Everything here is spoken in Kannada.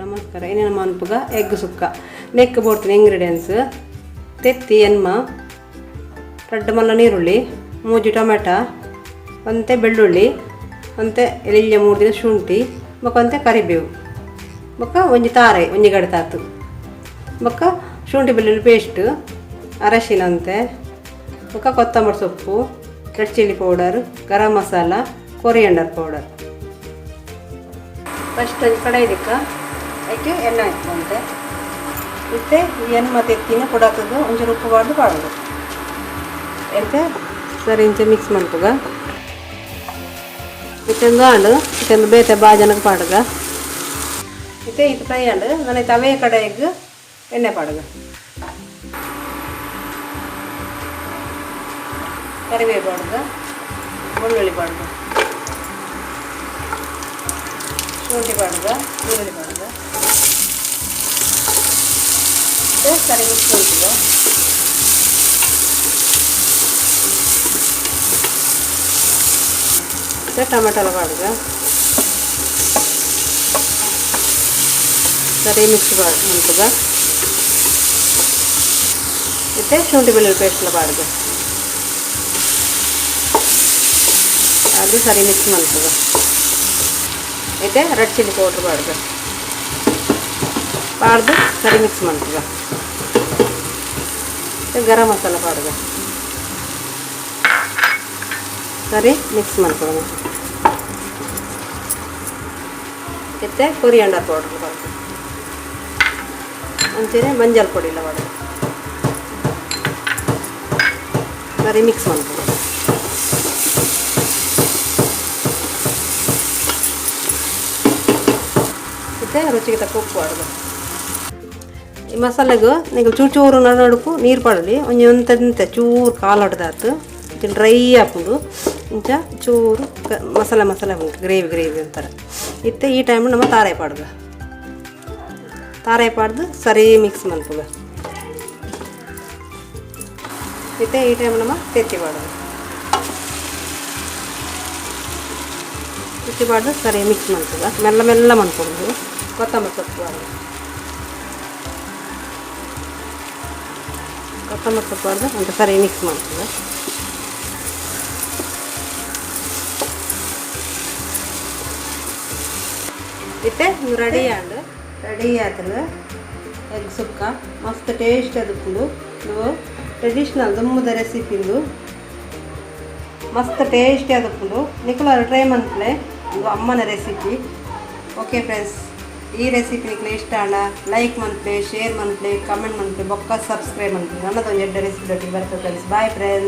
ನಮಸ್ಕಾರ. ಇನ್ನೇನು ಮನ್ಪುಗ ಎಗ್ ಸುಕ್ಕ ನೆಕ್ ಬೋಡ್ತೀನಿ. ಇಂಗ್ರೀಡಿಯೆಂಟ್ಸ್ ತೆತ್ತಿ ಎನ್ಮ ರಡ್ಡು ಮಲ್ಲ ನೀರುಳ್ಳಿ, 3 ಟೊಮೆಟೊ, ಒಂತೆ ಬೆಳ್ಳುಳ್ಳಿ, ಒಂತೆ ಎಲಿಲ್ಯ 3 ದಿನ ಶುಂಠಿ, ಬೊಕ್ಕ ಕರಿಬೇವು, ಬೊಕ್ಕ ಒಂಜಿ ತಾರೆ ಒಂಜಿ ಗಡೆ ತಾತು, ಬೊಕ್ಕ ಶುಂಠಿ ಬೆಳ್ಳುಳ್ಳಿ ಪೇಸ್ಟ್, ಅರಶಿನ ಅಂತೆ, ಬೊಕ್ಕ ಕೊತ್ತಂಬರಿ ಸೊಪ್ಪು, red chilli powder, garam masala, coriander powder. First ಕಡಾಯಿದಿಕ್ಕ ಅದಕ್ಕೆ ಎಣ್ಣೆ ಹಾಕ್ಕೊಂತೆ ಮತ್ತೆ ಈ ಎಣ್ಣೆ ಮತ್ತು ಎತ್ತಿನ ಕೊಡಾತದು ಒಂಚೂರು ಉಪ್ಪು ಬಾರ್ದು ಪಾಡೋದು ಎಂತ ಸರಿ ಇಂಚೆ ಮಿಕ್ಸ್ ಮಾಡ್ತಗ ಇತ್ತೊಂದು ಆಂಡು ಇತ್ತೊಂದು ಬೇತೆ ಬಾಜನಕ್ಕೆ ಪಾಡಗ ಮತ್ತೆ ಇದು ಫ್ರೈ ಆಂಡು ನಾನು ತವೆ ಕಡೆಗೆ ಎಣ್ಣೆ ಪಾಡಗ ಕರಿಬೇವು ಪಾಡ್ಗ, ಬೆಳ್ಳುಳ್ಳಿ ಪಾಡ್ಗ, ಶುಂಠಿ ಪಾಡ್ಗ, ಈರುಳ್ಳಿ ಪಾಡ್ಗ ಸರಿ ಮಿಕ್ಸ್ ಮಾಡ್ತೀವಿ. ಮತ್ತೆ ಟೊಮೆಟೊ ಪಾಡ್ಗ ಸರಿ ಮಿಕ್ಸ್ ಮಾಡ್ತಗ ಮತ್ತೆ ಶುಂಠಿ ಬೆಳ್ಳುಳ್ಳಿ ಪೇಸ್ಟ್ ಪಾಡ್ಗ ಅದು ಸರಿ ಮಿಕ್ಸ್ ಮಾಡ್ತಗ ಮತ್ತೆ ರೆಡ್ ಚಿಲ್ಲಿ ಪೌಡ್ರ್ ಪಾಡ್ದು ಸರಿ ಮಿಕ್ಸ್ ಮಾಡ್ತಗ ಗರಂ ಮಸಾಲ ಪಾಡ್ಗ ಸರಿ ಮಿಕ್ಸ್ ಮಾಡ್ತಗ ಮತ್ತೆ ಕೊರಿಯಂಡರ್ ಪೌಡ್ರ್ ಪಾಡ್ಗ ಅಂಚೆನೆ ಮಂಜಲ್ ಪೊಡಿ ಎಲ್ಲ ಪಾಡ್ಗ ಸರಿ ಮಿಕ್ಸ್ ಮಾಡ್ತಗ ಮತ್ತೆ ರುಚಿಗೆ ತಕ್ಕ ಉಪ್ಪು ಪಾಡ್ಗ. ಈ ಮಸಾಲೆಗೂ ನೀವು ಚೂರು ನಡುಕು ನೀರು ಪಾಡಲಿ ಒಂತೆ ಚೂರು ಕಾಲು ಹೊಡೆದಾತು ಡ್ರೈ ಹಾಕೊಂಡು ಇಂಚ ಚೂರು ಮಸಾಲೆ ಉಂಟು ಗ್ರೇವಿ ಅಂತಾರೆ ಇತ್ತೆ ಈ ಟೈಮ್ ನಮ್ಮ ತಾರೆ ಪಾಡ್ದು ಸರಿ ಮಿಕ್ಸ್ ಮಾಡ್ತಗ ಇತ್ತೆ ಈ ಟೈಮ್ ನಮ್ಮ ತೆತ್ತಿ ಪಾಡ್ದು ಸರಿ ಮಿಕ್ಸ್ ಮಾಡ್ತಗ ಮೆಲ್ಲ ಮಾಡ್ಕೊಡೋದು. ಕೊತ್ತಂಬರಿ ಸೊಪ್ಪು ಪಾಡ್ದು ಅಂತ ಸರಿ ಮಿಕ್ಸ್ ಮಾಡ್ತದೆ. ಮತ್ತೆ ರೆಡಿ ಆತಲ್ಲ ಎಗ್ ಸುಕ್ಕ ಮಸ್ತ್ ಟೇಸ್ಟ್ ಅದಕ್ಕೂ ನೀವು ಟ್ರೆಡಿಷ್ನಲ್ ದುಮ್ಮದ ರೆಸಿಪಿಂದು ಮಸ್ತ್ ಟೇಸ್ಟಿ ಅದಕ್ಕೂ ನಿಖಲಾರು ಟ್ರೈ ಮಾಡ್ತಲೇ ಇದು ಅಮ್ಮನ ರೆಸಿಪಿ. ಓಕೆ ಫ್ರೆಂಡ್ಸ್, ಈ ರೆಸಿಪಿ ನಿಮಗೆ ಇಷ್ಟ ಅಲ್ಲ ಲೈಕ್ ಮಾಡ್ತೇವೆ, ಶೇರ್ ಮಾಡ್ತೇವೆ, ಕಮೆಂಟ್ ಮಾಡ್ತೇವೆ, ಬೊಕ್ಕ ಸಬ್ಸ್ಕ್ರೈಬ್ ಮಾಡ್ತೇವೆ. ನನ್ನದೊಂದು 2 ರೆಸಿಪಿ ಬರ್ತದೆ ಫ್ರೆಂಡ್ಸ್. Bye friends.